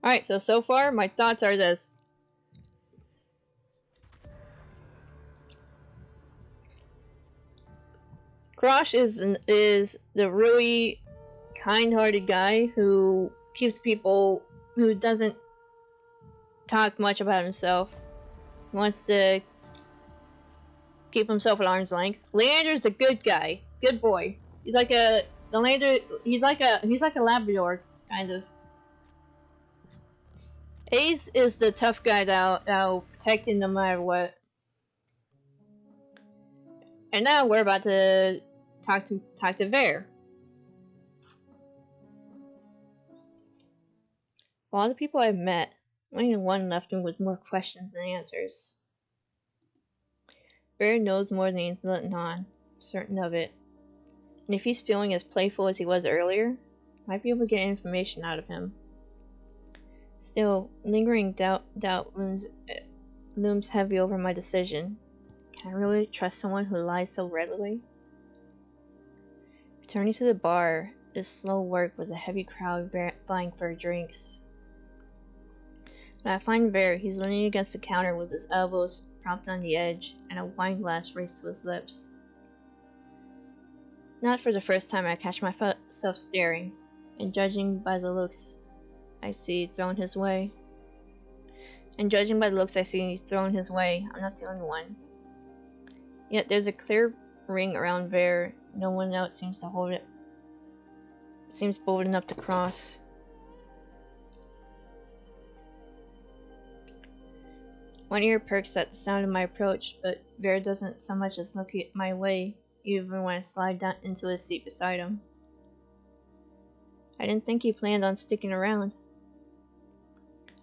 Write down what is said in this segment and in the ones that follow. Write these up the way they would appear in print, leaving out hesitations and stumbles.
Alright, so far, my thoughts are this. Krosh is the really kind-hearted guy who keeps people, who doesn't talk much about himself. He wants to keep himself at arm's length. Leander's a good guy, good boy. He's like a he's like a Labrador kind of. Ace is the tough guy that'll protect him no matter what. And now we're about to talk to Vare. Of all the people I've met, only one left him with more questions than answers. Vare knows more than he's letting on, I'm certain of it. And if he's feeling as playful as he was earlier, I might be able to get information out of him. Still, lingering doubt looms heavy over my decision. Can I really trust someone who lies so readily? Returning to the bar is slow work with a heavy crowd vying for drinks. When I find Vare, he's leaning against the counter with his elbows propped on the edge and a wine glass raised to his lips. Not for the first time I catch myself staring, and judging by the looks I see thrown his way. I'm not the only one. Yet there's a clear ring around Vare. No one else seems to hold it. Seems bold enough to cross. One ear perks at the sound of my approach, but Vare doesn't so much as look my way, even when I slide down into his seat beside him. I didn't think he planned on sticking around.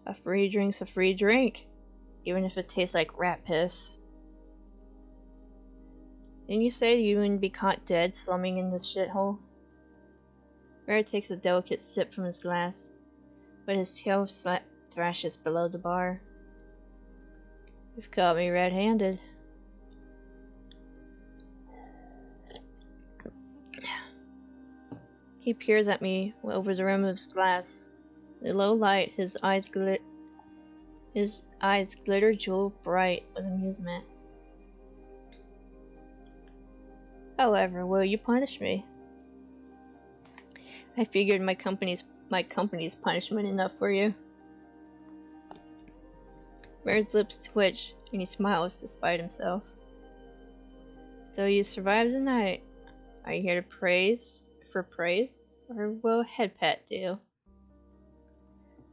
A free drink's a free drink, even if it tastes like rat piss. Didn't you say you wouldn't be caught dead slumming in this shithole? Vare takes a delicate sip from his glass, but his tail thrashes below the bar. You've caught me red-handed. He peers at me over the rim of his glass. In the low light, his eyes glitter jewel bright with amusement. However, will you punish me? I figured my company's punishment enough for you. Vare's lips twitch, and he smiles despite himself. So you survived the night. Are you here to praise, or will a head pat do?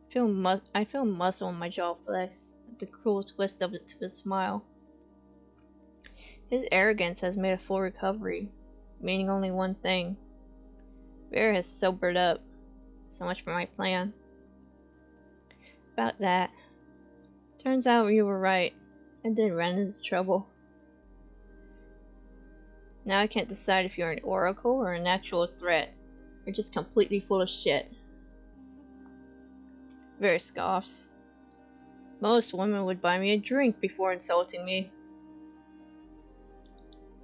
I feel muscle in my jaw flex, with the cruel twist of it to his smile. His arrogance has made a full recovery, meaning only one thing. Vare has sobered up. So much for my plan. About that. Turns out you were right. I did run into trouble. Now I can't decide if you're an oracle or an actual threat. You're just completely full of shit. Vare scoffs. Most women would buy me a drink before insulting me.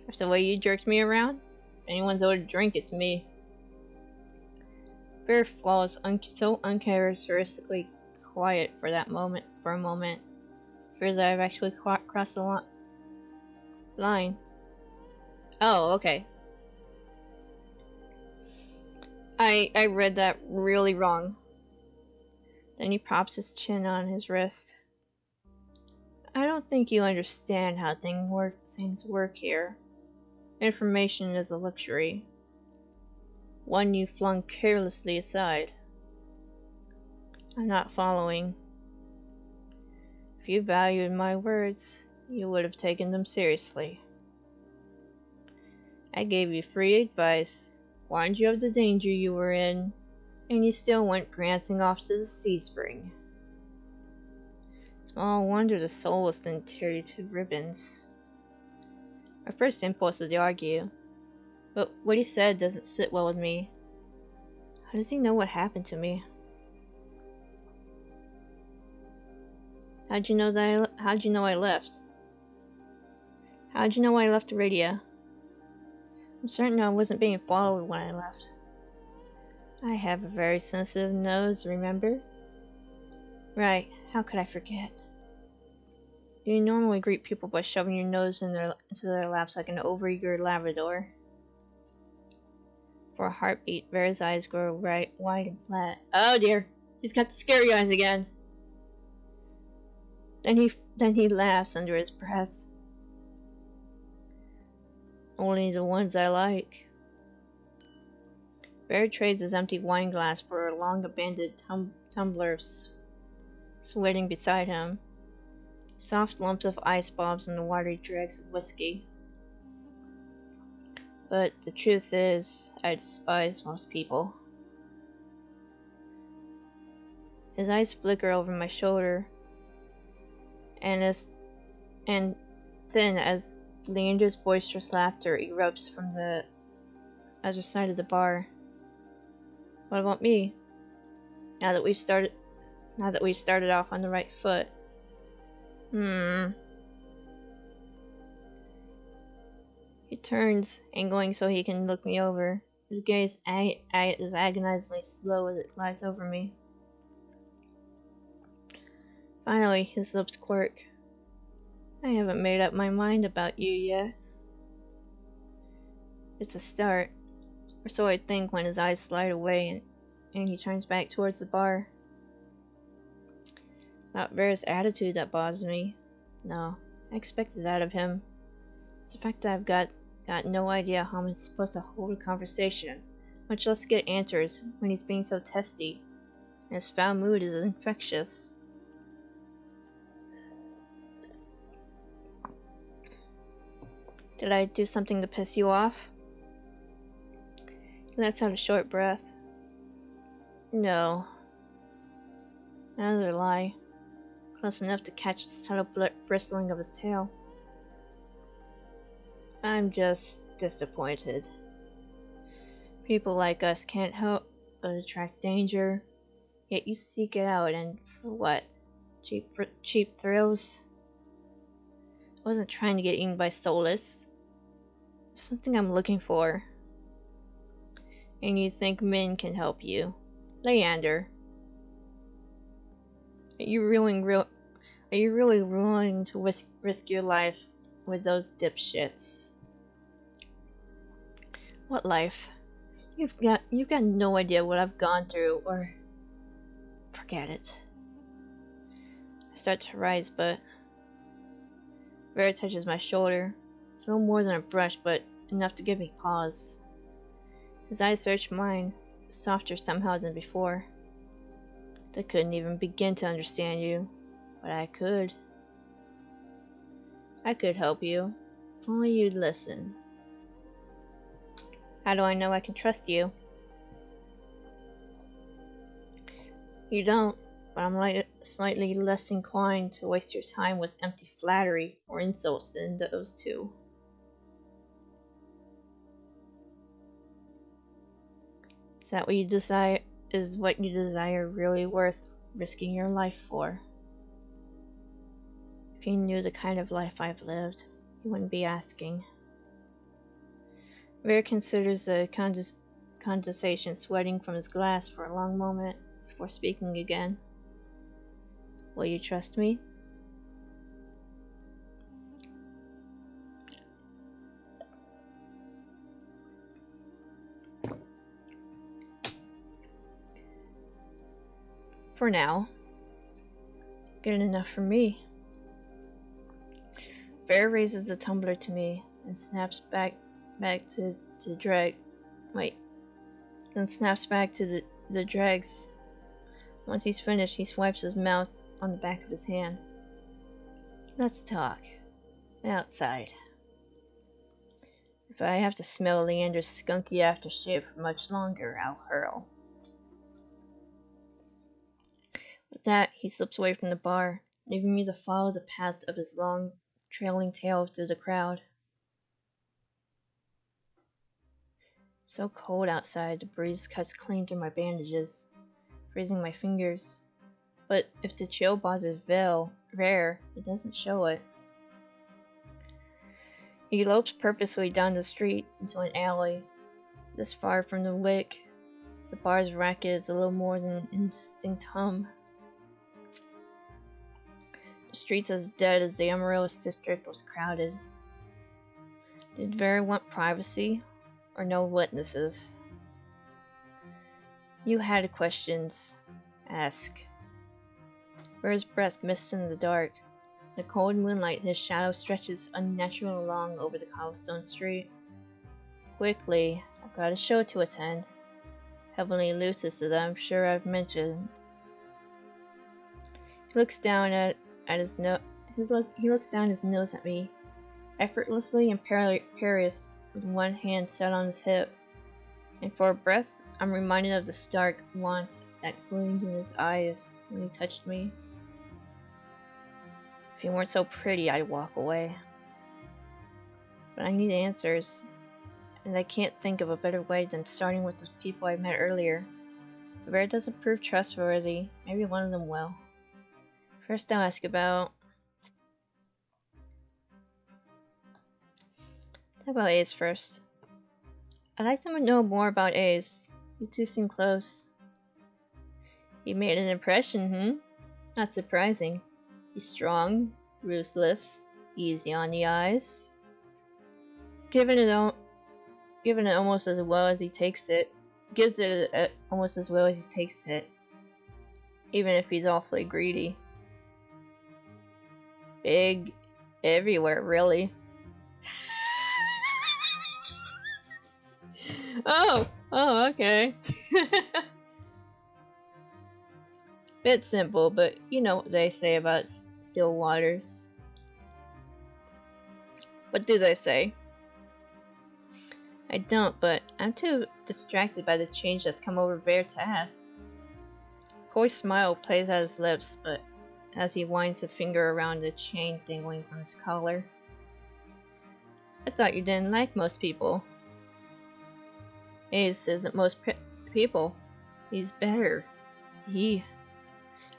After the way you jerked me around, if anyone's owed a drink, it's me. Vare falls so uncharacteristically quiet for a moment. Fears that I've actually crossed the line. Oh, okay. I read that really wrong. Then he props his chin on his wrist. I don't think you understand how things work here. Information is a luxury. One you flung carelessly aside. I'm not following. If you valued my words, you would have taken them seriously. I gave you free advice, warned you of the danger you were in, and you still went prancing off to the sea spring. Small wonder the soul was then teared to ribbons. My first impulse was to argue, but what he said doesn't sit well with me. How does he know what happened to me? How'd you know I left? How'd you know I left the radio? I'm certain I wasn't being followed when I left. I have a very sensitive nose, remember? Right, how could I forget? You normally greet people by shoving your nose into their laps like an overeager Labrador. For a heartbeat, Vera's eyes grow wide and flat. Oh dear, he's got the scary eyes again. Then he laughs under his breath. Only the ones I like. Vera trades his empty wine glass for a long-abandoned tumbler sweating beside him. Soft lumps of ice bombs and the watery dregs of whiskey. But the truth is, I despise most people. His eyes flicker over my shoulder, and then as Leander's boisterous laughter erupts from the other side of the bar. What about me? Now that we started off on the right foot. He turns, angling so he can look me over. His gaze is agonizingly slow as it glides over me. Finally, his lips quirk. I haven't made up my mind about you yet. It's a start, or so I think when his eyes slide away and he turns back towards the bar. Not Vera's attitude that bothers me. No, I expected that of him. It's the fact that I've got no idea how I'm supposed to hold a conversation, much less get answers when he's being so testy, and his foul mood is infectious. Did I do something to piss you off? He lets out a short breath. No. Another lie. Close enough to catch the subtle bristling of his tail. I'm just disappointed. People like us can't help but attract danger, yet you seek it out, and for what? Cheap thrills? I wasn't trying to get eaten by Solus. Something I'm looking for. And you think Min can help you? Leander. Are you really willing to risk your life with those dipshits? What life? You've got no idea what I've gone through, or forget it. I start to rise, but Vera touches my shoulder. It's no more than a brush, but enough to give me pause. His eyes search mine, softer somehow than before. I couldn't even begin to understand you, but I could. I could help you, if only you'd listen. How do I know I can trust you? You don't, but I'm slightly less inclined to waste your time with empty flattery or insults than those two. Is that what you desire? Is what you desire really worth risking your life for? If you knew the kind of life I've lived, you wouldn't be asking. Vera considers the condensation sweating from his glass for a long moment before speaking again. Will you trust me? For now. Good enough for me. Vera raises the tumbler to me and snaps back to drag. Wait. Then snaps back to the dregs. Once he's finished, he swipes his mouth on the back of his hand. Let's talk. Outside. If I have to smell Leander's skunky aftershave for much longer, I'll hurl. With that, he slips away from the bar, leaving me to follow the path of his long, trailing tail through the crowd. So cold outside, the breeze cuts clean through my bandages, freezing my fingers. But if the chill bothers Vare, it doesn't show it. He lopes purposely down the street into an alley. This far from the wick, the bar's racket is a little more than an indistinct hum. streets as dead as the Amaryllis district was crowded. Did Vera want privacy or no witnesses? You had questions. Ask. Vera's breath missed in the dark. The cold moonlight, his shadow stretches unnaturally long over the cobblestone street. Quickly, I've got a show to attend. Heavenly Lucis that I'm sure I've mentioned. He looks down at his nose. He looks down his nose at me, effortlessly imperious, with one hand set on his hip. And for a breath, I'm reminded of the stark want that gleamed in his eyes when he touched me. If he weren't so pretty, I'd walk away. But I need answers, and I can't think of a better way than starting with the people I met earlier. If Vera doesn't prove trustworthy, maybe one of them will. First, I'll ask about... Talk about Ace first. I'd like to know more about Ace. You two seem close. He made an impression, Not surprising. He's strong, ruthless, easy on the eyes. Given it almost as well as he takes it. Gives it almost as well as he takes it. Even if he's awfully greedy. Big everywhere, really. Oh, okay. Bit simple, but you know what they say about still waters. What do they say? I don't, but I'm too distracted by the change that's come over Bear to ask. A coy smile plays at his lips, but as he winds a finger around the chain dangling from his collar. I thought you didn't like most people. Ace isn't most people. He's better.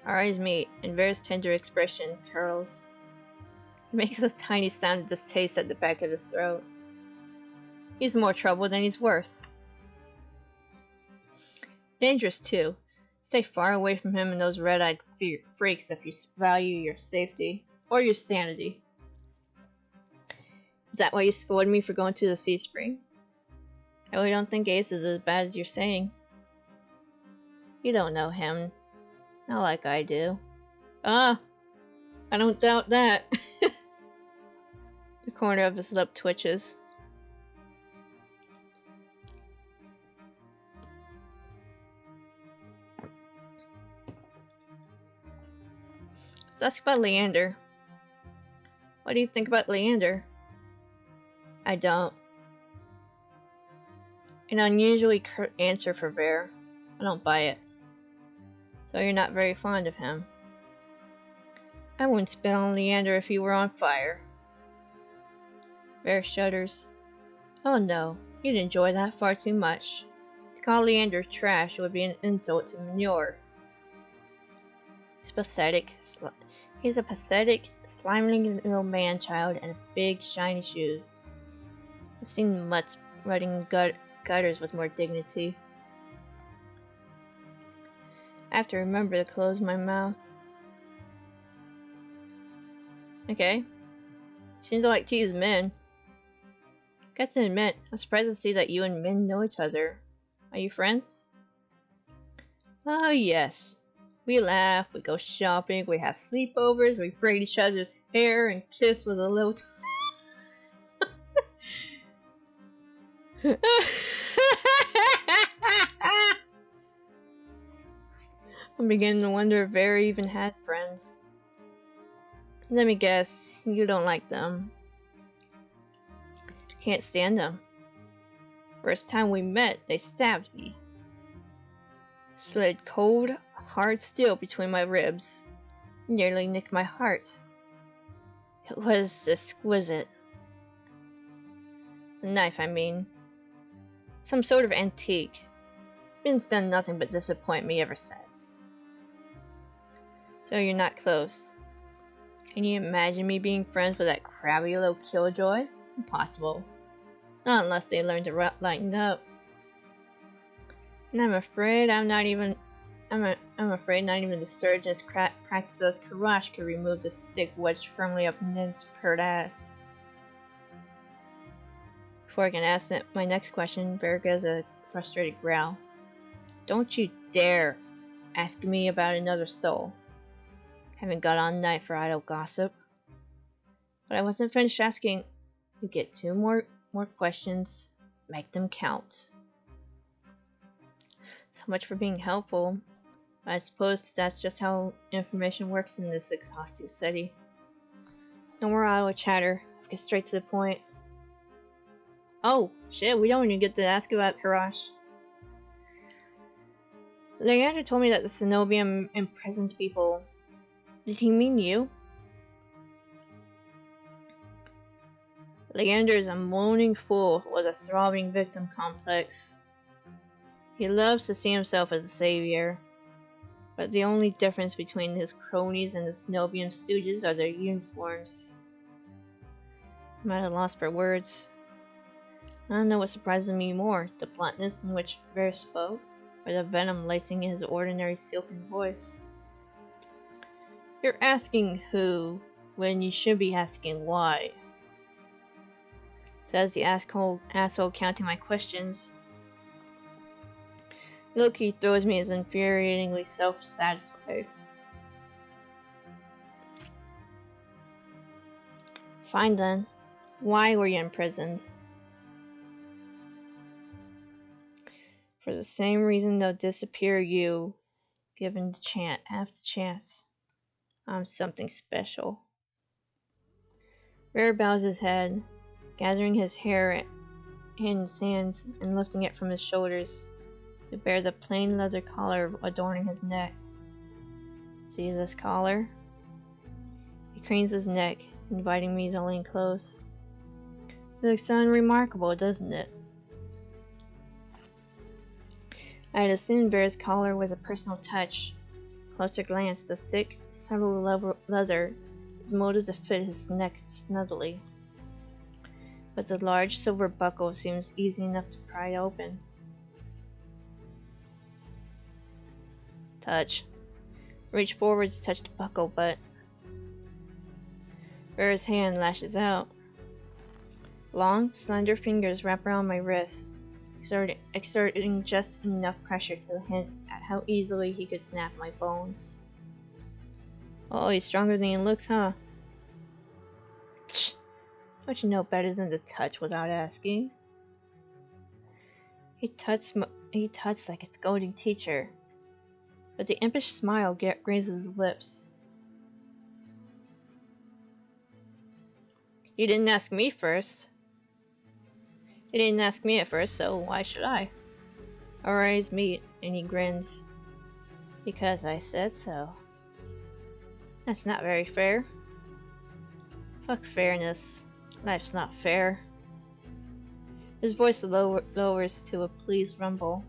Our eyes meet, and Vera's tender expression curls. He makes a tiny sound of distaste at the back of his throat. He's more trouble than he's worth. Dangerous, too. Stay far away from him and those red-eyed freaks if you value your safety or your sanity. Is that why you scolded me for going to the sea spring? I really don't think Ace is as bad as you're saying. You don't know him. Not like I do. I don't doubt that. The corner of his lip twitches. Let's ask about Leander. What do you think about Leander? I don't. An unusually curt answer for Bear. I don't buy it. So you're not very fond of him. I wouldn't spit on Leander if he were on fire. Bear shudders. Oh no, you'd enjoy that far too much. To call Leander trash would be an insult to manure. He's a pathetic, slimy little man-child in big, shiny shoes. I've seen mutts riding gutters with more dignity. I have to remember to close my mouth. Okay. Seems to like tease men. Got to admit, I'm surprised to see that you and Min know each other. Are you friends? Oh yes. We laugh, we go shopping, we have sleepovers, we braid each other's hair and kiss with a little I'm beginning to wonder if Vera even had friends. Let me guess, you don't like them. Can't stand them. First time we met, they stabbed me. Slid cold, hard steel between my ribs. Nearly nicked my heart. It was exquisite. The knife, I mean. Some sort of antique. Min's done nothing but disappoint me ever since. So you're not close. Can you imagine me being friends with that crabby little killjoy? Impossible. Not unless they learn to lighten up. And I'm afraid I'm I'm afraid not even the surgeon's practice as Kurash could remove the stick wedged firmly up Nin's pert ass. Before I can ask my next question, Bear gives a frustrated growl. Don't you dare ask me about another soul. Haven't got all night for idle gossip. But I wasn't finished asking. You get 2 more questions. Make them count. So much for being helpful. I suppose that's just how information works in this exhausting city. No more idle chatter. Get straight to the point. Oh, shit, we don't even get to ask about Kurash. Leander told me that the Cenobium imprisons people. Did he mean you? Leander is a moaning fool with a throbbing victim complex. He loves to see himself as a savior, but the only difference between his cronies and the Cenobium stooges are their uniforms. I'm at a loss for words. I don't know what surprises me more, the bluntness in which Ver spoke, or the venom lacing his ordinary silken voice. You're asking who, when you should be asking why. Says the asshole counting my questions. Look, he throws me as infuriatingly self-satisfied. Fine then. Why were you imprisoned? For the same reason they'll disappear you, given the chance. I'm something special. Bear bows his head, gathering his hair in his hands and lifting it from his shoulders to bear the plain leather collar adorning his neck. See this collar? He cranes his neck, inviting me to lean close. It looks unremarkable, doesn't it? I had assumed Bear's collar was a personal touch. Closer glance, the thick, subtle leather is molded to fit his neck snugly. But the large silver buckle seems easy enough to pry open. Touch. Reach forward to touch the buckle, but Bear's hand lashes out. Long, slender fingers wrap around my wrists, exerting just enough pressure to hint at how easily he could snap my bones. Oh, he's stronger than he looks, huh? Don't you know better than to touch without asking? He tuts like a scolding teacher, but the impish smile grazes his lips. You didn't ask me first. He didn't ask me at first, so why should I? Our eyes meet, and he grins. Because I said so. That's not very fair. Fuck fairness. Life's not fair. His voice lowers to a pleased rumble.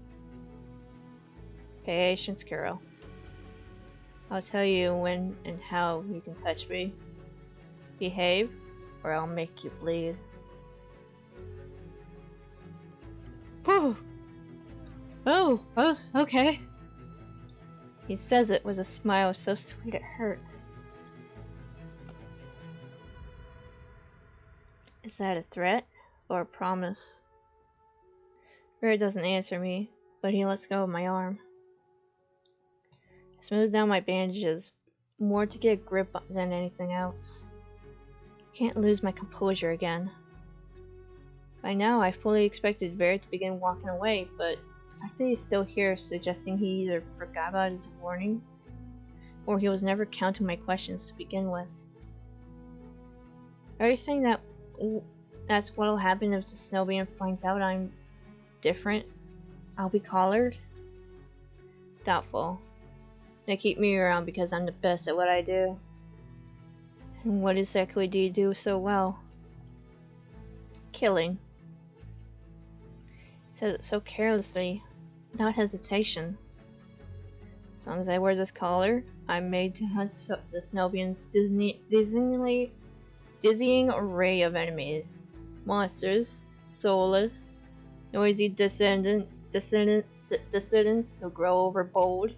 Patience, Kuro. I'll tell you when and how you can touch me. Behave, or I'll make you bleed. Whew. Oh, okay. He says it with a smile so sweet it hurts. Is that a threat or a promise? Ray doesn't answer me, but he lets go of my arm. I smooth down my bandages, more to get a grip than anything else. I can't lose my composure again. By now, I fully expected Ver to begin walking away, but the fact that he's still here suggesting he either forgot about his warning, or he was never counting my questions to begin with. Are you saying that that's what'll happen if the Cenobium finds out I'm different? I'll be collared? Doubtful. They keep me around because I'm the best at what I do. And what exactly do you do so well? Killing. Says it so carelessly, without hesitation. As long as I wear this collar, I'm made to hunt the Cenobium's dizzying array of enemies. Monsters, soulless, noisy dissidents who grow overbold,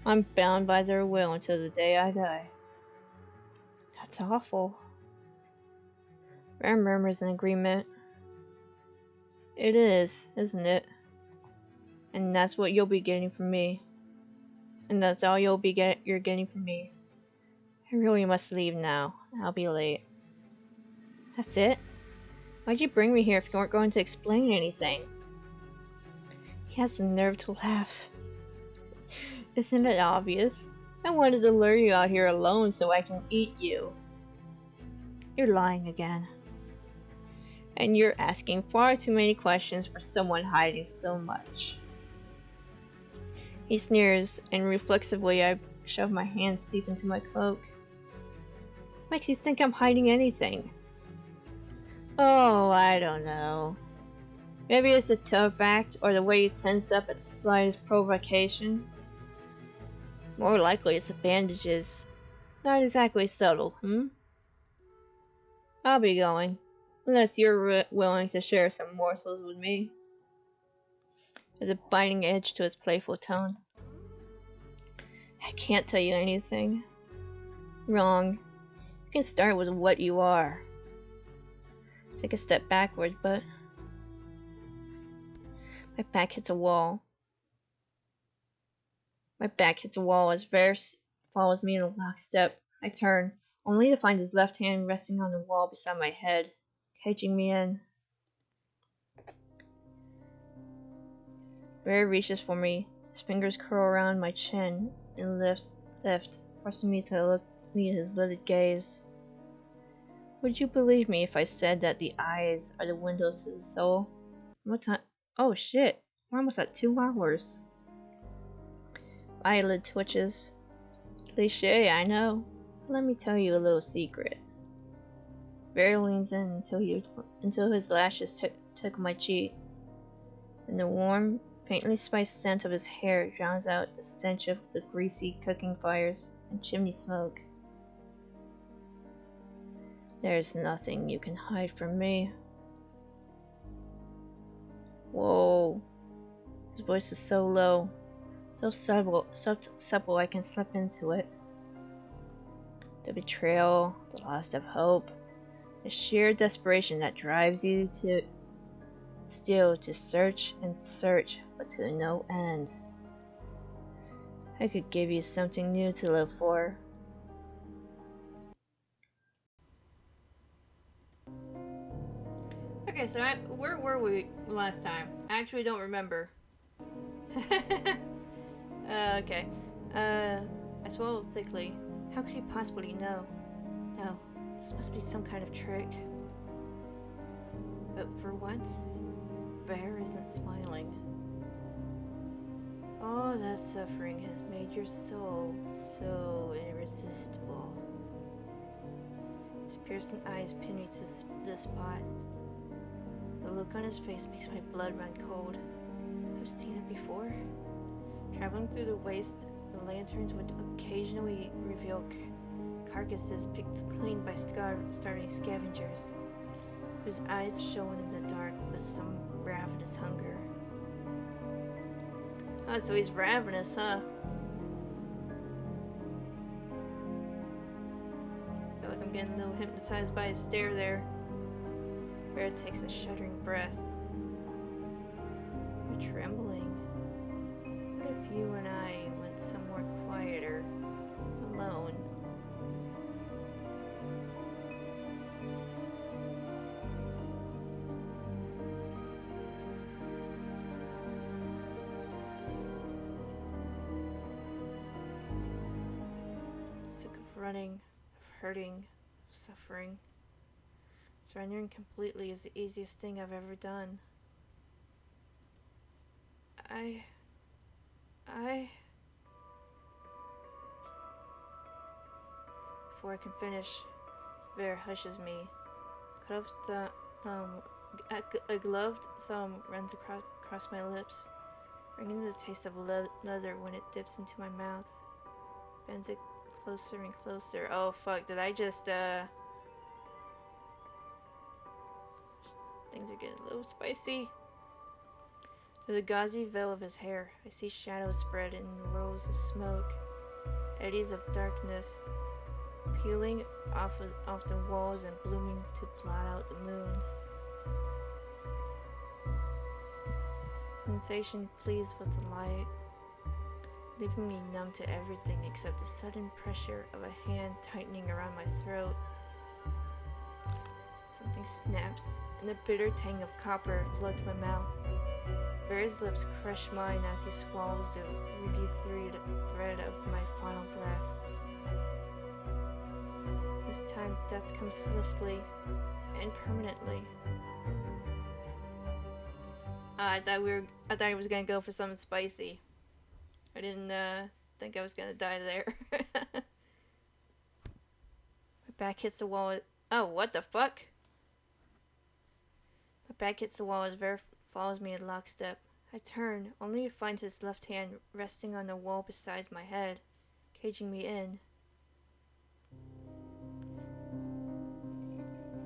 I'm bound by their will until the day I die. That's awful. Bear murmurs in agreement. It is, isn't it? And that's what you'll be getting from me. And that's all you're getting from me. I really must leave now. I'll be late. That's it? Why'd you bring me here if you weren't going to explain anything? He has the nerve to laugh. Isn't it obvious? I wanted to lure you out here alone so I can eat you. You're lying again. And you're asking far too many questions for someone hiding so much. He sneers, and reflexively I shove my hands deep into my cloak. Makes you think I'm hiding anything? Oh, I don't know. Maybe it's a tough act, or the way you tense up at the slightest provocation. More likely it's the bandages. Not exactly subtle, I'll be going. Unless you're willing to share some morsels with me. There's a biting edge to his playful tone. I can't tell you anything. Wrong. You can start with what you are. Take a step backwards, but my back hits a wall. My back hits a wall as Varys follows me in a lockstep. I turn, only to find his left hand resting on the wall beside my head, caging me in. Barry reaches for me. His fingers curl around my chin and lift, forcing me to meet his lidded gaze. Would you believe me if I said that the eyes are the windows to the soul? What time? Oh shit! We're almost at 2 hours. My eyelid twitches. Cliché, I know. Let me tell you a little secret. Barry leans in until his lashes tickle my cheek, and the warm, faintly spiced scent of his hair drowns out the stench of the greasy cooking fires and chimney smoke. There's nothing you can hide from me. Whoa. His voice is so low, so supple I can slip into it. The betrayal, the loss of hope, the sheer desperation that drives you to search and search, but to no end. I could give you something new to live for. Okay, so where were we last time? I actually don't remember. Okay. I swallowed thickly. How could he possibly know? No, this must be some kind of trick. But for once, Bear isn't smiling. All that suffering has made your soul so irresistible. His piercing eyes pin me to the spot. The look on his face makes my blood run cold. I've seen it before. Traveling through the waste, the lanterns would occasionally reveal carcasses picked clean by starving scavengers, whose eyes shone in the dark with some ravenous hunger. Oh, so he's ravenous, huh? I feel like I'm getting a little hypnotized by his stare there. Bear takes a shuddering breath. You're trembling. What if you and I went somewhere quieter, alone? I'm sick of running, of hurting, of suffering. Surrendering completely is the easiest thing I've ever done. Before I can finish, Bear hushes me. A gloved thumb runs across my lips, bringing the taste of leather when it dips into my mouth. Bends it closer and closer. Oh fuck, did I just, Things are getting a little spicy. Through the gauzy veil of his hair, I see shadows spread in rows of smoke, eddies of darkness, peeling off the walls and blooming to blot out the moon. Sensation flees with the light, leaving me numb to everything except the sudden pressure of a hand tightening around my throat. Something snaps, and the bitter tang of copper floods my mouth. Vera's lips crush mine as he swallows the ruby thread of my final breath. This time, death comes swiftly and permanently. I thought I was gonna go for something spicy. I didn't think I was gonna die there. My back hits the wall. Oh, what the fuck? My back hits the wall as Ver follows me in lockstep. I turn, only to find his left hand resting on the wall beside my head, caging me in.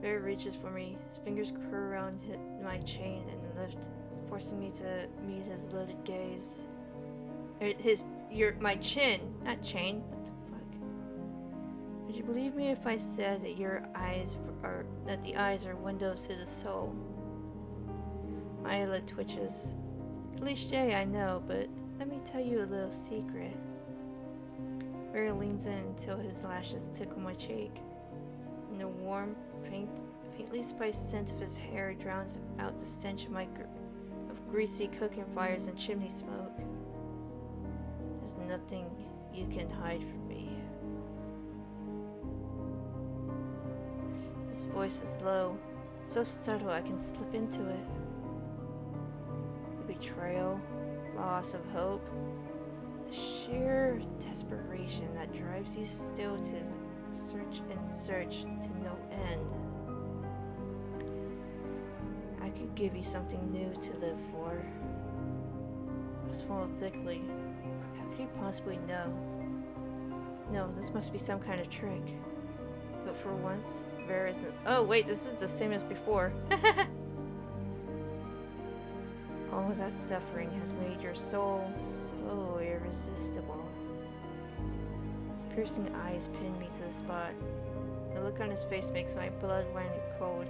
Ver reaches for me. His fingers curl around my chain and lift, forcing me to meet his loaded gaze. My chin, not chain. What the fuck? Would you believe me if I said that the eyes are windows to the soul? My eyelid twitches. Cliché, I know, but let me tell you a little secret. Ver leans in until his lashes tickle my cheek, and the warm, faintly spiced scent of his hair drowns out the stench of greasy cooking fires and chimney smoke. There's nothing you can hide from me. His voice is low, so subtle I can slip into it. The betrayal, loss of hope, the sheer desperation that drives you still to search and search to no end. I could give you something new to live for. I swallowed thickly. How could he possibly know? No, this must be some kind of trick. But for once, Vera isn't. Oh, wait, this is the same as before. All of that suffering has made your soul so irresistible. His piercing eyes pin me to the spot. The look on his face makes my blood run cold.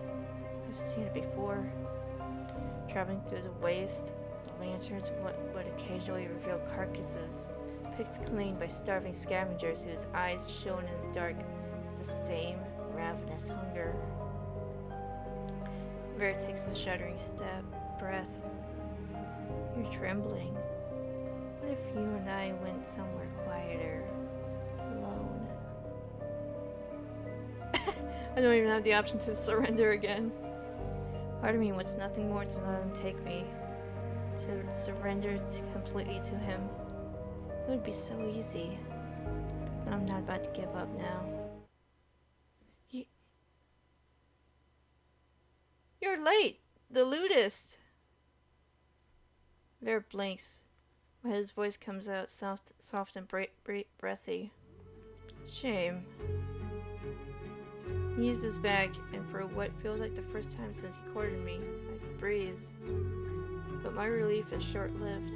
I've seen it before. Traveling through the waste, the lanterns would occasionally reveal carcasses, picked clean by starving scavengers whose eyes shone in the dark with the same ravenous hunger. Vera takes a shuddering breath. You're trembling. What if you and I went somewhere quieter, alone? I don't even have the option to surrender again. Part of me wants nothing more to let him take me, to surrender completely to him. It would be so easy, but I'm not about to give up now. You're late! The ludist! Vera blinks, but his voice comes out soft and breathy. Shame. He used his bag, and for what feels like the first time since he courted me, I breathe. But my relief is short-lived.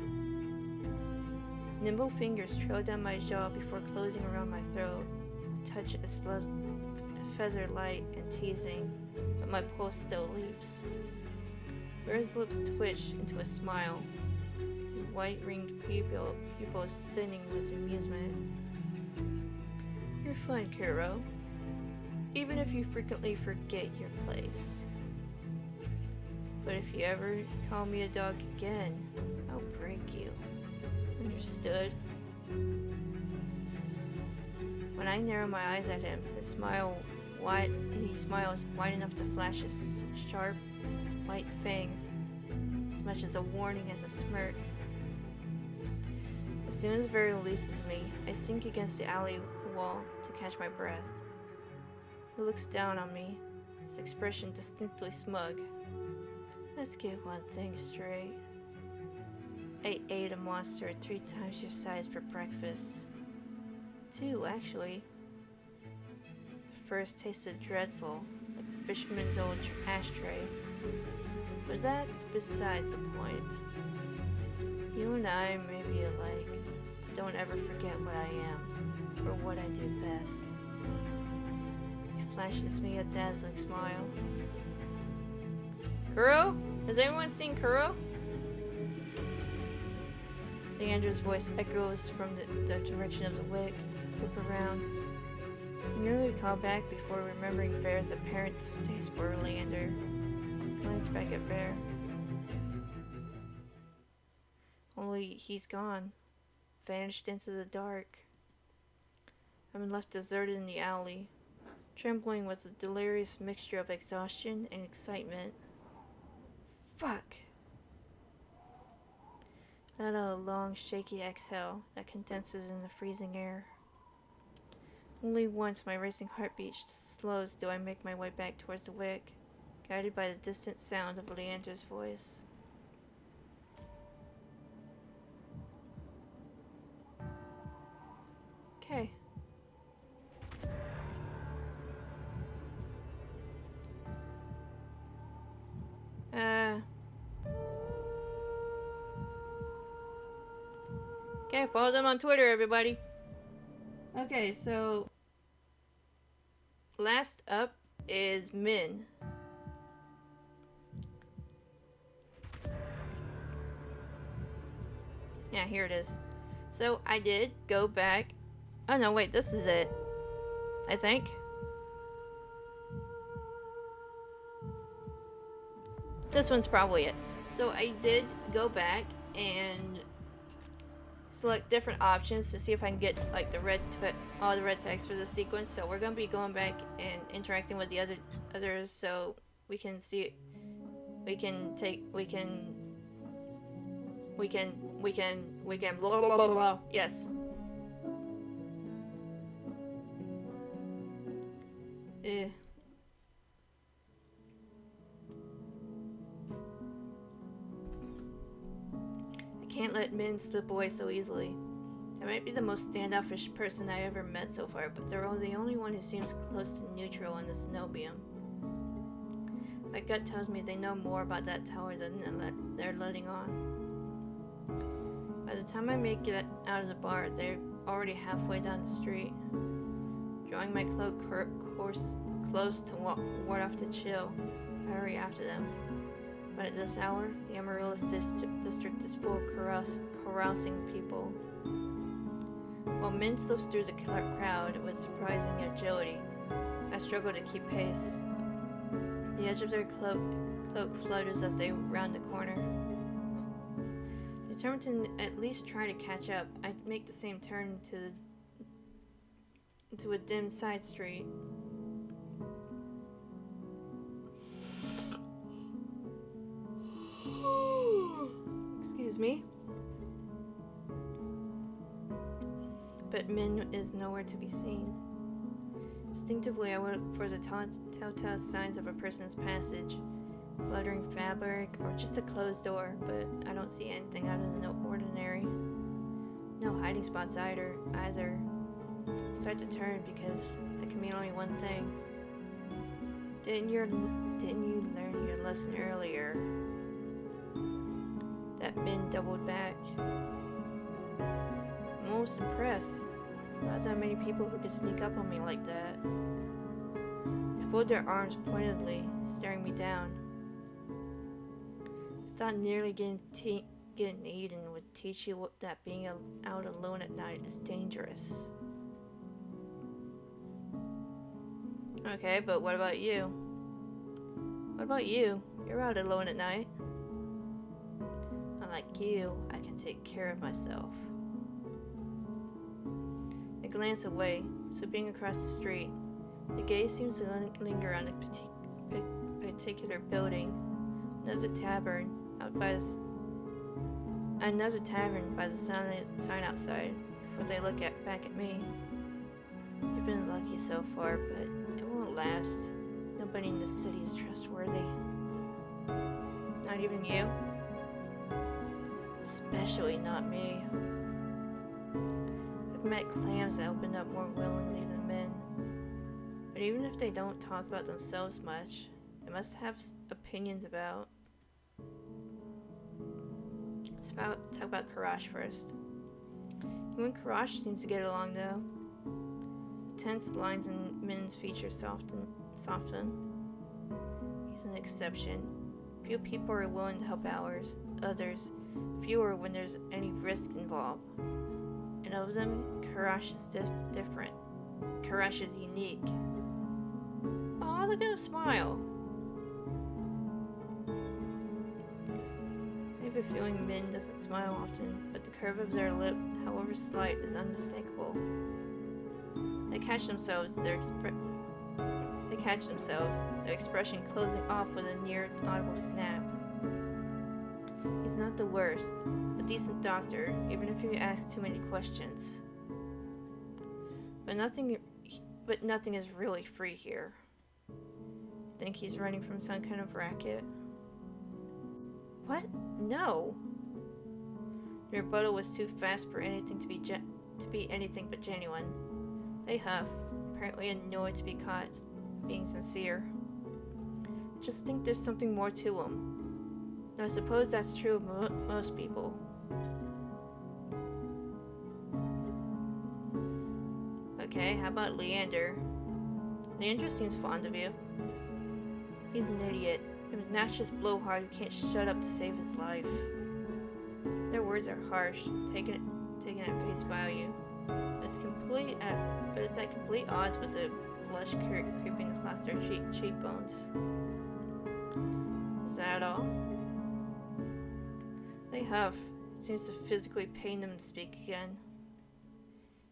Nimble fingers trail down my jaw before closing around my throat. The touch is feather light and teasing, but my pulse still leaps. Vera's lips twitch into a smile, his white-ringed pupils thinning with amusement. You're fun, Kuro. Even if you frequently forget your place. But if you ever call me a dog again, I'll break you. Understood? When I narrow my eyes at him, he smiles wide enough to flash his sharp, white fangs, as much as a warning as a smirk. As soon as Vera releases me, I sink against the alley wall to catch my breath. He looks down on me, his expression distinctly smug. Let's get one thing straight. I ate a monster 3 times your size for breakfast. 2, actually. The first tasted dreadful, like a fisherman's old ashtray. But that's beside the point. You and I may be alike. Don't ever forget what I am, or what I do best. He flashes me a dazzling smile. Kuro? Has anyone seen Kuro? Leander's voice echoes from the direction of the wick. Look around. I nearly call back before remembering Vera's apparent distaste for Leander. Glance back at Vera. Only he's gone. Vanished into the dark. I'm left deserted in the alley, trembling with a delirious mixture of exhaustion and excitement. Fuck! Let out a long, shaky exhale that condenses in the freezing air. Only once my racing heartbeat slows do I make my way back towards the wick, guided by the distant sound of Leander's voice. Okay. Okay, follow them on Twitter, everybody. Okay, so last up is Min. Yeah, here it is. So I did go back. Oh no, wait, this is it. I think. This one's probably it. So I did go back and select different options to see if I can get like all the red text for the sequence. So we're gonna be going back and interacting with the others so we can see, we can blah blah blah blah. Yes. I can't let Min slip away so easily. I might be the most standoffish person I ever met so far, but they're the only one who seems close to neutral in this Nobium. My gut tells me they know more about that tower than they're letting on. By the time I make it out of the bar, they're already halfway down the street. Drawing my cloak close to ward off the chill, I hurry after them. But at this hour, the Amaryllis district is full of carousing people. While Min slips through the crowd with surprising agility, I struggle to keep pace. The edge of their cloak flutters as they round the corner. Determined to at least try to catch up, I make the same turn into a dim side street. Excuse me. But Min is nowhere to be seen. Instinctively, I look for the telltale signs of a person's passage, fluttering fabric, or just a closed door, but I don't see anything out of the ordinary. No hiding spots either. I start to turn because that can mean only one thing. Didn't you learn your lesson earlier? That Min doubled back. I'm almost impressed. There's not that many people who could sneak up on me like that. They fold their arms pointedly, staring me down. I thought nearly getting eaten would teach you that being out alone at night is dangerous. Okay, but what about you? What about you? You're out alone at night. Unlike you, I can take care of myself. I glance away, sweeping across the street. The gaze seems to linger on a particular building. Another tavern by the sign outside. Before they look back at me. You've been lucky so far, but it won't last. Nobody in this city is trustworthy. Not even you? Especially not me. I've met clams that open up more willingly than men. But even if they don't talk about themselves much, they must have opinions about. Talk about Karash first. You and Karash seems to get along though. The tense lines in Min's features soften. He's an exception. Few people are willing to help others, fewer when there's any risk involved. And of them, Karash is different. Karash is unique. Oh, look at him smile. I have a feeling Min doesn't smile often, but the curve of their lip, however slight, is unmistakable. They catch themselves, their expression closing off with a near audible snap. He's not the worst, a decent doctor, even if he asks too many questions. But nothing is really free here. Think he's running from some kind of racket? What? No. The rebuttal was too fast for anything to be anything but genuine. They huff, apparently annoyed to be caught being sincere. Just think there's something more to him. I suppose that's true of most people. Okay, how about Leander? Leander seems fond of you. He's an idiot, an obnoxious blowhard who can't shut up to save his life. Their words are harsh, taken at face value. But it's at complete odds with the flesh creeping across their cheekbones. Is that all? They huff. It seems to physically pain them to speak again.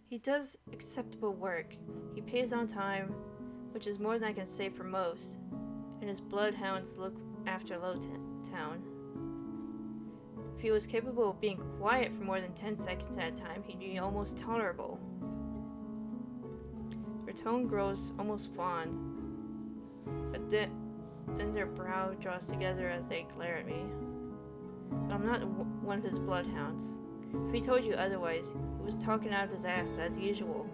He does acceptable work. He pays on time, which is more than I can say for most, and his bloodhounds look after Lowtown. If he was capable of being quiet for more than 10 seconds at a time, he'd be almost tolerable. Their tone grows almost fond, but then their brow draws together as they glare at me. But I'm not one of his bloodhounds. If he told you otherwise, he was talking out of his ass as usual.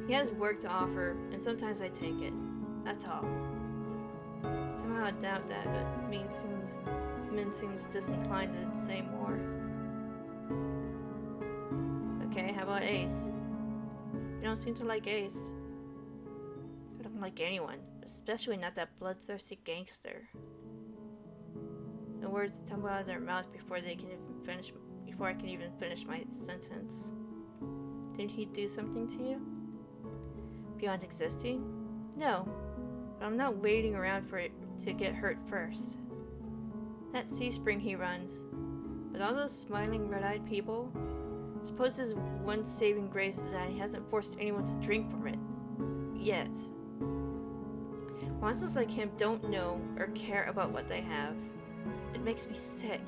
He has work to offer, and sometimes I take it. That's all. Somehow I doubt that, but Min seems disinclined to say more. Okay, how about Ace? You don't seem to like Ace. I don't like anyone, especially not that bloodthirsty gangster. The words tumble out of their mouth before I can even finish my sentence. Did he do something to you? Beyond existing? No, but I'm not waiting around for it to get hurt first. That sea spring he runs, with all those smiling red-eyed people, suppose his one saving grace is that he hasn't forced anyone to drink from it. Yet. Monsters like him don't know or care about what they have. It makes me sick.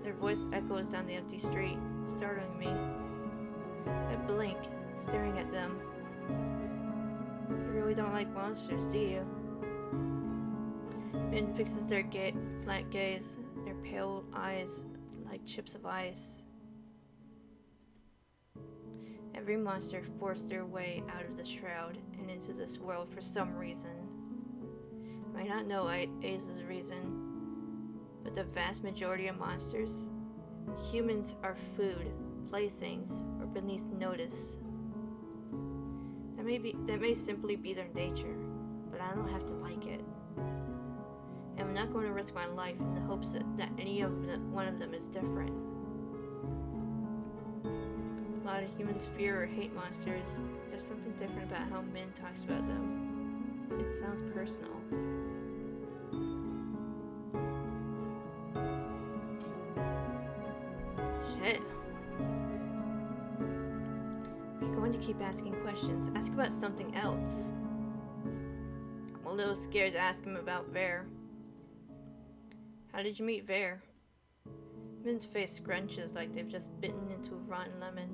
Their voice echoes down the empty street, startling me. I blink, staring at them. You really don't like monsters, do you? Min fixes their flat gaze, their pale eyes like chips of ice. Every monster forced their way out of the shroud and into this world for some reason. I might not know Ace's reason, but the vast majority of monsters, humans are food, playthings, or beneath notice. That may simply be their nature, but I don't have to like it. And I'm not going to risk my life in the hopes that one of them is different. A lot of humans fear or hate monsters. There's something different about how Min talks about them. It sounds personal. Shit. If you're going to keep asking questions, ask about something else. I'm a little scared to ask him about Vare. How did you meet Vare? Min's face scrunches like they've just bitten into a rotten lemon.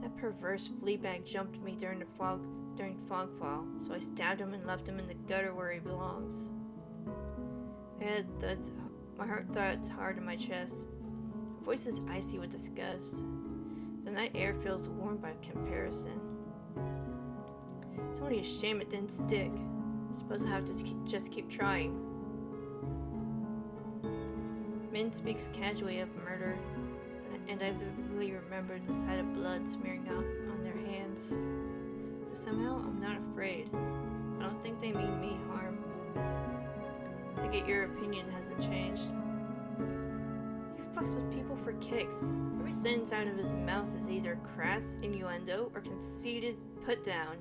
That perverse fleabag jumped me during fogfall, so I stabbed him and left him in the gutter where he belongs. My heart thuds hard in my chest. My voice is icy with disgust. The night air feels warm by comparison. only a shame it didn't stick. I suppose I'll have to just keep trying. Min speaks casually of murder, and I vividly remember the sight of blood smearing out on their hands. But somehow I'm not afraid. I don't think they mean me harm. I get your opinion hasn't changed. He fucks with people for kicks. Every sentence out of his mouth is either crass innuendo or conceited put down.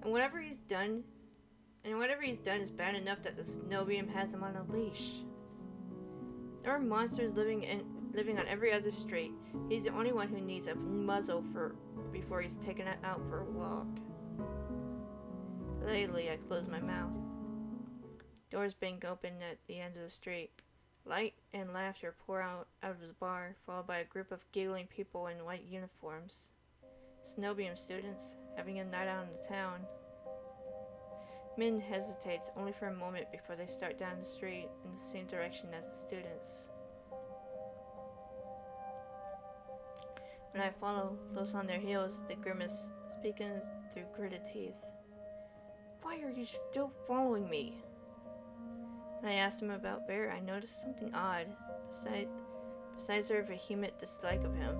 And whatever he's done is bad enough that the Cenobium has him on a leash. There are monsters living on every other street. He's the only one who needs a muzzle before he's taken out for a walk. Lately, I close my mouth. Doors bang open at the end of the street. Light and laughter pour out of the bar, followed by a group of giggling people in white uniforms. Cenobium students having a night out in the town. Min hesitates only for a moment before they start down the street in the same direction as the students. When I follow close on their heels, they grimace, speaking through gritted teeth. Why are you still following me? When I asked him about Bear, I noticed something odd, besides their vehement dislike of him.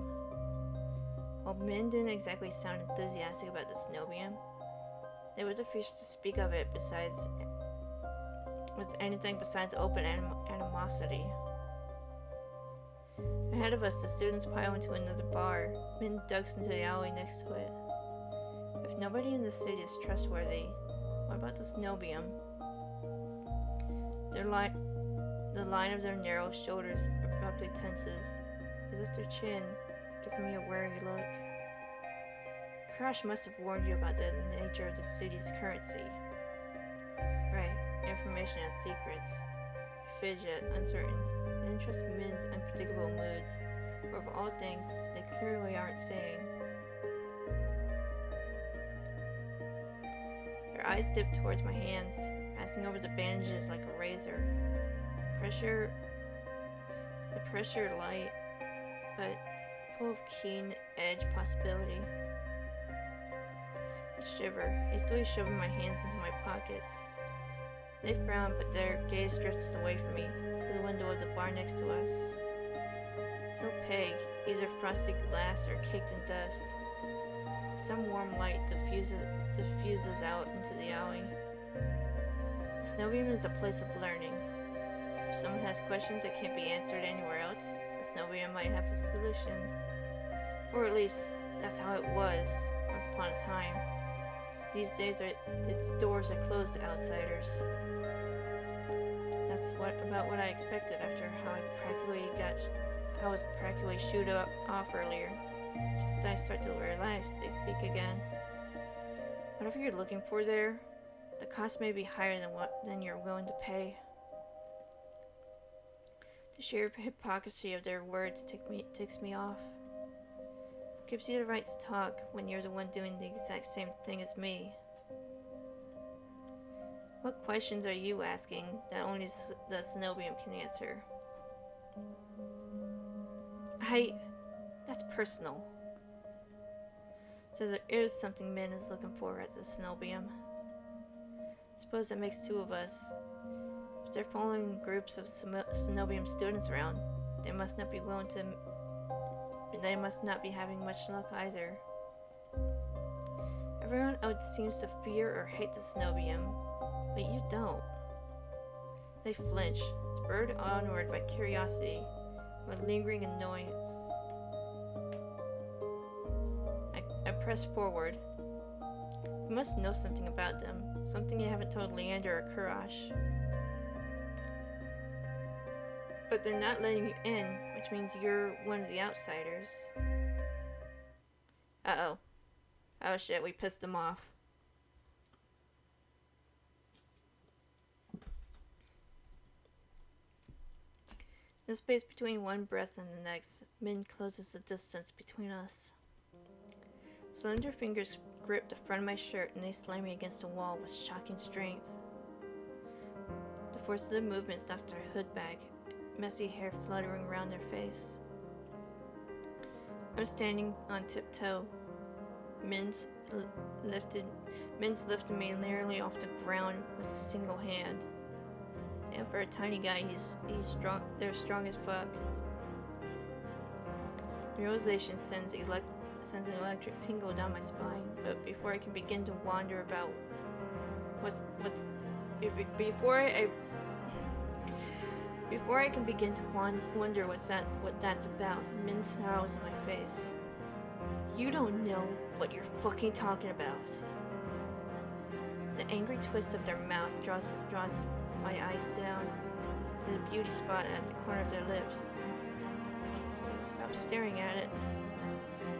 While Min didn't exactly sound enthusiastic about the Cenobium, they were the first to speak of it with anything besides open animosity. Ahead of us, the students pile into another bar. Min ducks into the alley next to it. If nobody in the city is trustworthy, what about the Cenobium? The line of their narrow shoulders abruptly tenses. They lift their chin, giving me a wary look. Crash must have warned you about the nature of the city's currency. Right, information and secrets. You fidget, uncertain. It interests Min's unpredictable moods, or of all things, they clearly aren't saying. Their eyes dip towards my hands, passing over the bandages like a razor. The pressure light, but full of keen edge possibility. I shiver, hastily shoving my hands into my pockets. They frown, but their gaze drifts away from me, to the window of the bar next to us. So opaque, either frosted glass or caked in dust. Some warm light diffuses out into the alley. The Cenobium is a place of learning. If someone has questions that can't be answered anywhere else, the Cenobium might have a solution. Or at least, that's how it was, once upon a time. These days, its doors are closed to outsiders. That's about what I expected after how I was practically shooed off earlier. Just as I start to relax, they speak again. Whatever you're looking for there, the cost may be higher than you're willing to pay. The sheer hypocrisy of their words ticks me off. Gives you the right to talk when you're the one doing the exact same thing as me. What questions are you asking that only the Cenobium can answer? That's personal. So there is something Min is looking for at the Cenobium. Suppose that makes two of us. If they're following groups of Cenobium students around, they must not be having much luck either. Everyone else seems to fear or hate the Cenobium, but you don't. They flinch, spurred onward by curiosity, by lingering annoyance. I press forward. You must know something about them, something you haven't told Leander or Kurash. But they're not letting you in, which means you're one of the outsiders. Uh-oh. Oh shit, we pissed them off. The space between one breath and the next, Min closes the distance between us. Slender fingers grip the front of my shirt and they slam me against the wall with shocking strength. The force of the movements knocked their hood back, messy hair fluttering around their face. I'm standing on tiptoe. Min's lifted me nearly off the ground with a single hand. And for a tiny guy, he's strong. They're strong as fuck. The realization sends an electric tingle down my spine. But before I can begin to wonder about before I can begin to wonder what that's about, Min snarls in my face. You don't know what you're fucking talking about. The angry twist of their mouth draws my eyes down to the beauty spot at the corner of their lips. I can't seem to stop staring at it.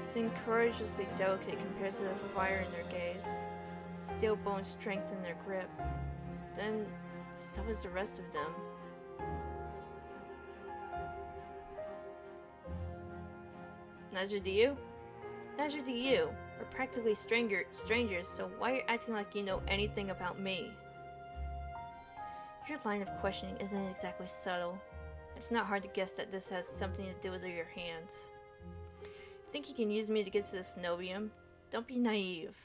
It's encouragingly delicate compared to the fire in their gaze. Steel bone strength in their grip. Then, so is the rest of them. Neither do you? Neither do you. We're practically strangers, so why are you acting like you know anything about me? Your line of questioning isn't exactly subtle. It's not hard to guess that this has something to do with your hands. You think you can use me to get to the Cenobium? Don't be naive.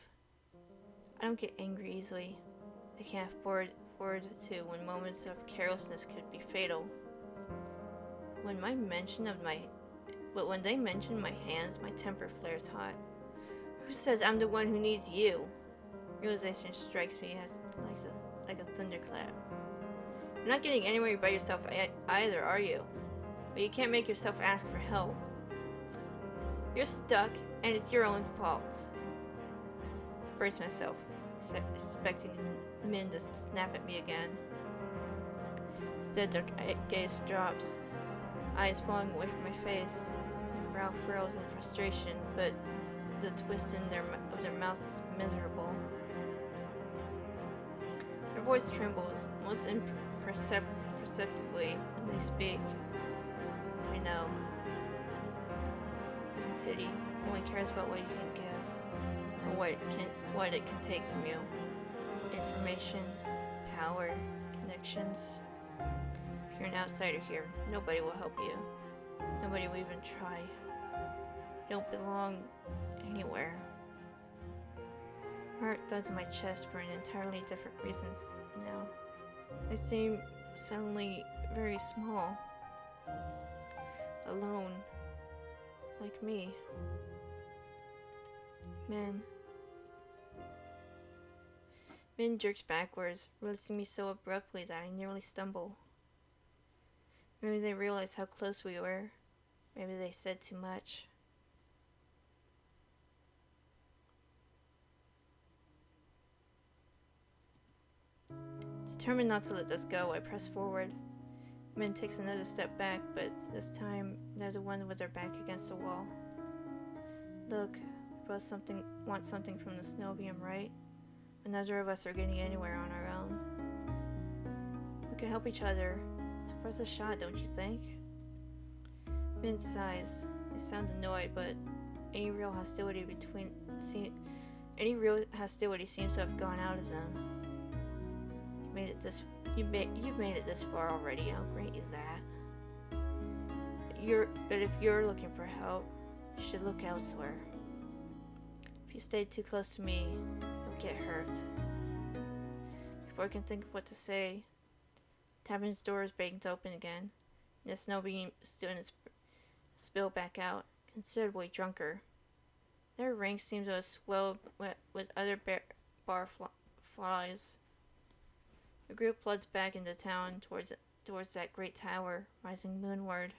I don't get angry easily. I can't afford to when moments of carelessness could be fatal. When they mention my hands, my temper flares hot. Who says I'm the one who needs you? Realization strikes me as like a thunderclap. You're not getting anywhere by yourself either, are you? But you can't make yourself ask for help. You're stuck, and it's your own fault. I brace myself, expecting Min to snap at me again. Instead, their gaze drops, eyes falling away from my face. My brow furrows in frustration, but the twist of their mouths is miserable. Their voice trembles, almost imperceptibly when they speak. I know. This city only cares about what you can give, or what it can take from you. Information, power, connections. If you're an outsider here, nobody will help you. Nobody will even try. You don't belong anywhere. My heart thuds in my chest for an entirely different reasons now. I seem suddenly very small. Alone. Like me. Min jerks backwards, releasing me so abruptly that I nearly stumble. Maybe they realized how close we were. Maybe they said too much. Determined not to let this go, I press forward. Min takes another step back, but this time they're the one with their back against the wall. Look, we both want something from the Cenobium, right? But neither of us are getting anywhere on our own. We can help each other. It's worth a shot, don't you think? Min sighs. They sound annoyed, but any real hostility seems to have gone out of them. You've made it this far already. I'll grant you that. But if you're looking for help, you should look elsewhere. If you stay too close to me, you'll get hurt. Before I can think of what to say, the tavern's doors bangs open again, and the Cenobium students spill back out, considerably drunker. Their ranks seem to have swelled with other barflies. The group floods back into town towards that great tower, rising moonward.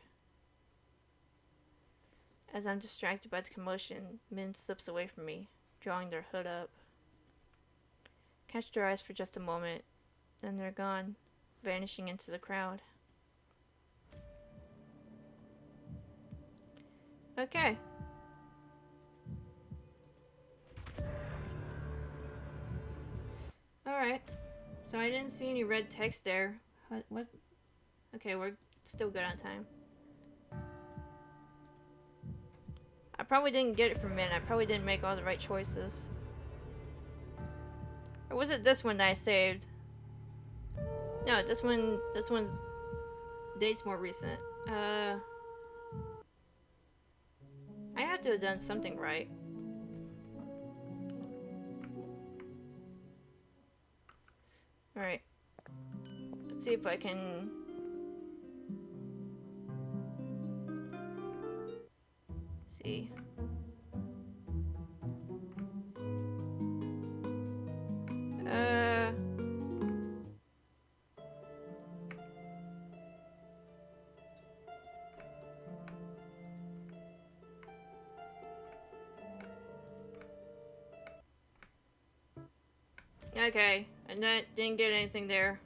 As I'm distracted by the commotion, Min slips away from me, drawing their hood up. Catch their eyes for just a moment, then they're gone, vanishing into the crowd. Okay. Alright. So I didn't see any red text there. What? Okay, we're still good on time. I probably didn't get it from Min. I probably didn't make all the right choices. Or was it this one that I saved? No, this one's date's more recent. I have to have done something right. Alright. Let's see if I can... see. Okay, and that didn't get anything there.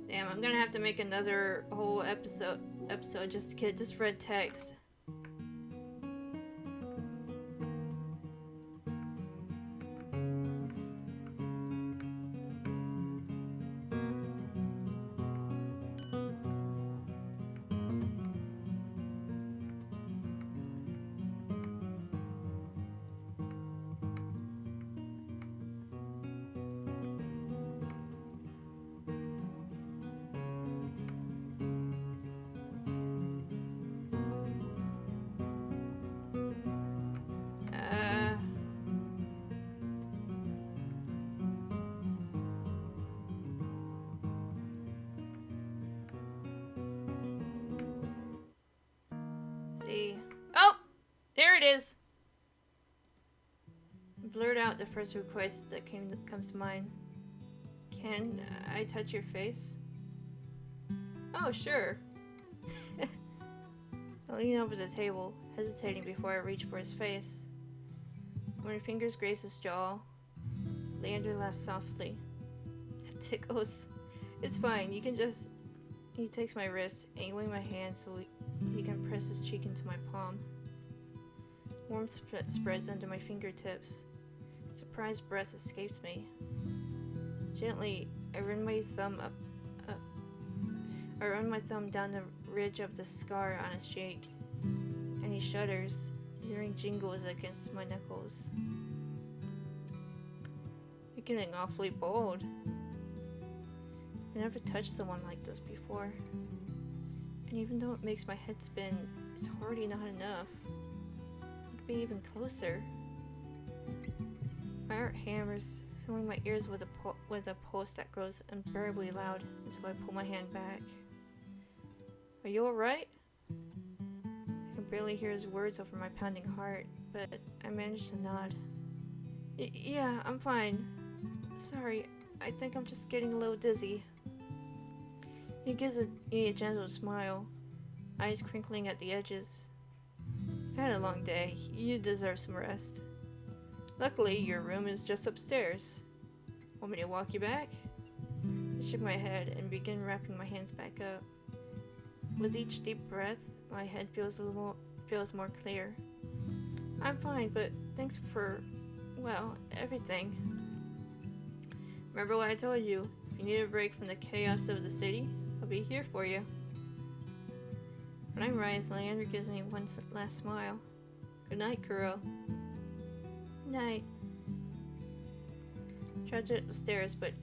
Damn, I'm gonna have to make another whole episode just to get this red text. See. Oh! There it is! Blurt out the first request that comes to mind. Can I touch your face? Oh, sure. I lean over the table, hesitating before I reach for his face. When my fingers graze his jaw, Leander laughs softly. That tickles. It's fine, you can just... He takes my wrist, angling my hand so he can press his cheek into my palm. Warmth spreads under my fingertips. Surprised breath escapes me. Gently, I run my thumb down the ridge of the scar on his cheek, and he shudders. His ring jingles against my knuckles. You're getting awfully bold. I never touched someone like this before. And even though it makes my head spin, it's already not enough. I could be even closer. My heart hammers, filling my ears with a pulse that grows unbearably loud until I pull my hand back. Are you alright? I can barely hear his words over my pounding heart, but I manage to nod. Yeah, I'm fine. Sorry, I think I'm just getting a little dizzy. He gives me a gentle smile, eyes crinkling at the edges. I had a long day. You deserve some rest. Luckily, your room is just upstairs. Want me to walk you back? I shake my head and begin wrapping my hands back up. With each deep breath, my head feels more clear. I'm fine, but thanks for, well, everything. Remember what I told you? If you need a break from the chaos of the city, I'll be here for you. When I rise, Leander gives me one last smile. Good night, Kuro. Good night. I trudge up the stairs, but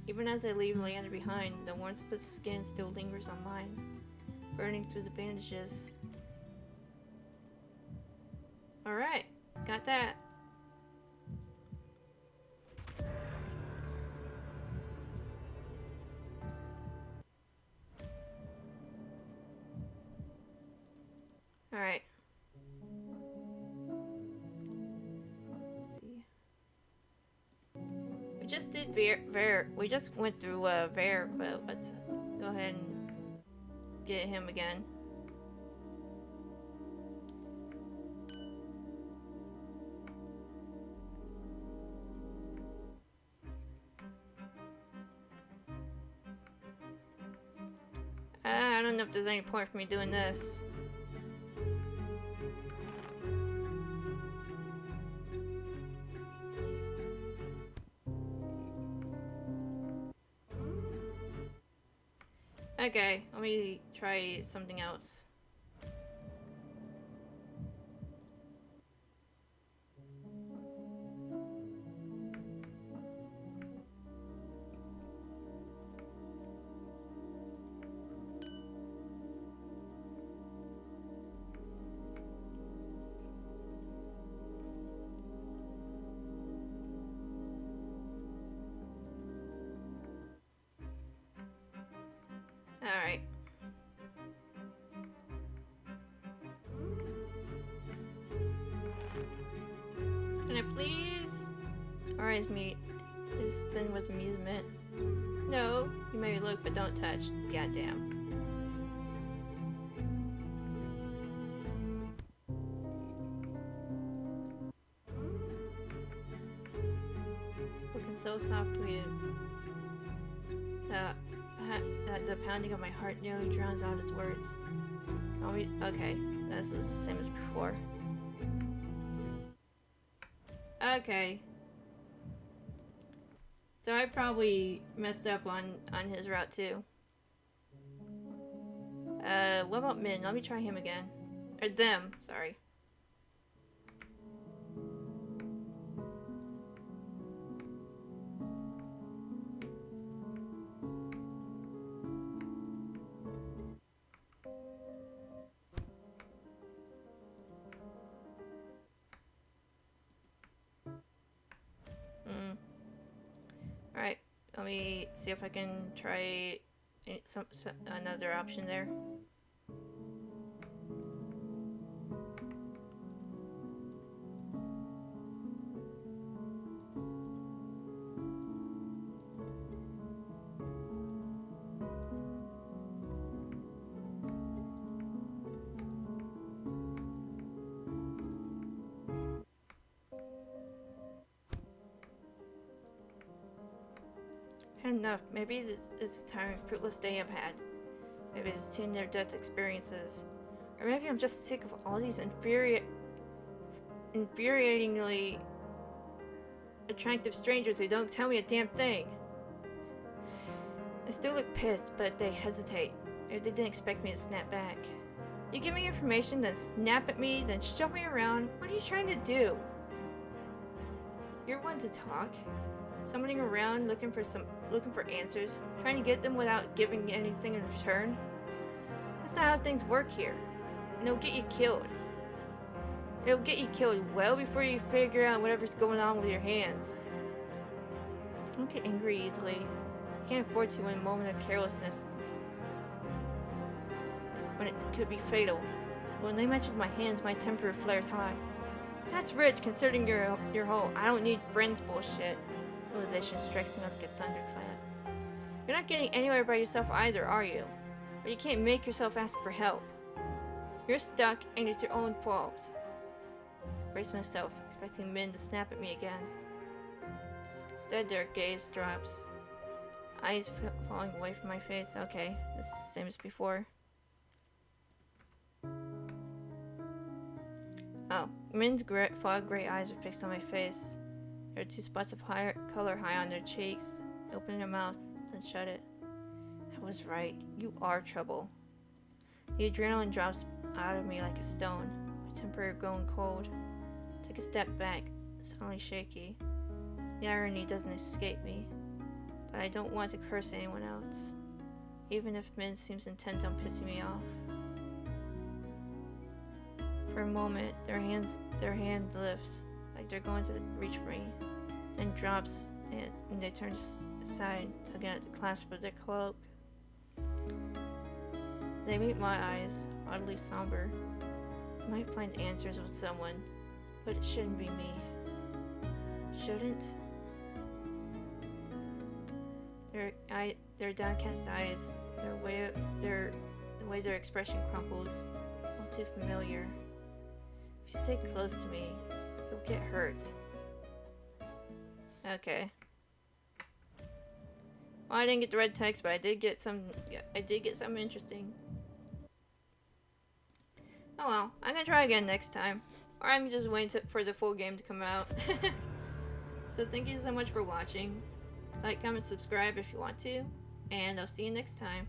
even as I leave Leander behind, the warmth of his skin still lingers on mine, burning through the bandages. Alright, got that. Alright. Let's see. We just did we just went through Ver, but let's go ahead and get him again. I don't know if there's any point for me doing this. Okay, let me try something else. eyes meet. His thin with amusement. No, you may look, but don't touch. Goddamn. Looking so soft-tweeted. The pounding of my heart nearly drowns out its words. Okay, this is the same as before. Okay. So I probably messed up on his route too. What about Min? Let me try him again. Or them, sorry. Alright, let me see if I can try another option there. Enough. Maybe it's a tiring, fruitless day I've had. Maybe it's too near-death experiences. Or maybe I'm just sick of all these infuriatingly attractive strangers who don't tell me a damn thing. I still look pissed, but they hesitate. Or they didn't expect me to snap back. You give me information, then snap at me, then show me around. What are you trying to do? You're one to talk. Summoning around looking for answers, trying to get them without giving anything in return. That's not how things work here. And it'll get you killed. It'll get you killed well before you figure out whatever's going on with your hands. Don't get angry easily. You can't afford to in a moment of carelessness when it could be fatal. When they mentioned my hands, my temper flares high. That's rich considering your whole I don't need friends bullshit. Realization strikes me like a thunderclap. You're not getting anywhere by yourself either, are you? But you can't make yourself ask for help. You're stuck, and it's your own fault. I brace myself, expecting Min to snap at me again. Instead, their gaze drops. Eyes falling away from my face. Okay, this is the same as before. Oh, Min's fog gray eyes are fixed on my face. There are two spots of color high on their cheeks. They open their mouth, then shut it. I was right. You are trouble. The adrenaline drops out of me like a stone. My temper going cold. Take a step back, suddenly shaky. The irony doesn't escape me. But I don't want to curse anyone else. Even if Min seems intent on pissing me off. For a moment, their hand lifts. Like they're going to reach for me, then drops, and they turn aside, tugging at the clasp of their cloak. They meet my eyes, oddly somber. I might find answers with someone, but it shouldn't be me. Shouldn't? Their downcast eyes, the way their expression crumples, it's all too familiar. If you stay close to me, you'll get hurt. Okay. Well, I didn't get the red text, but I did get some interesting. Oh well, I'm gonna try again next time. Or I can just wait for the full game to come out. So thank you so much for watching. Like, comment, subscribe if you want to. And I'll see you next time.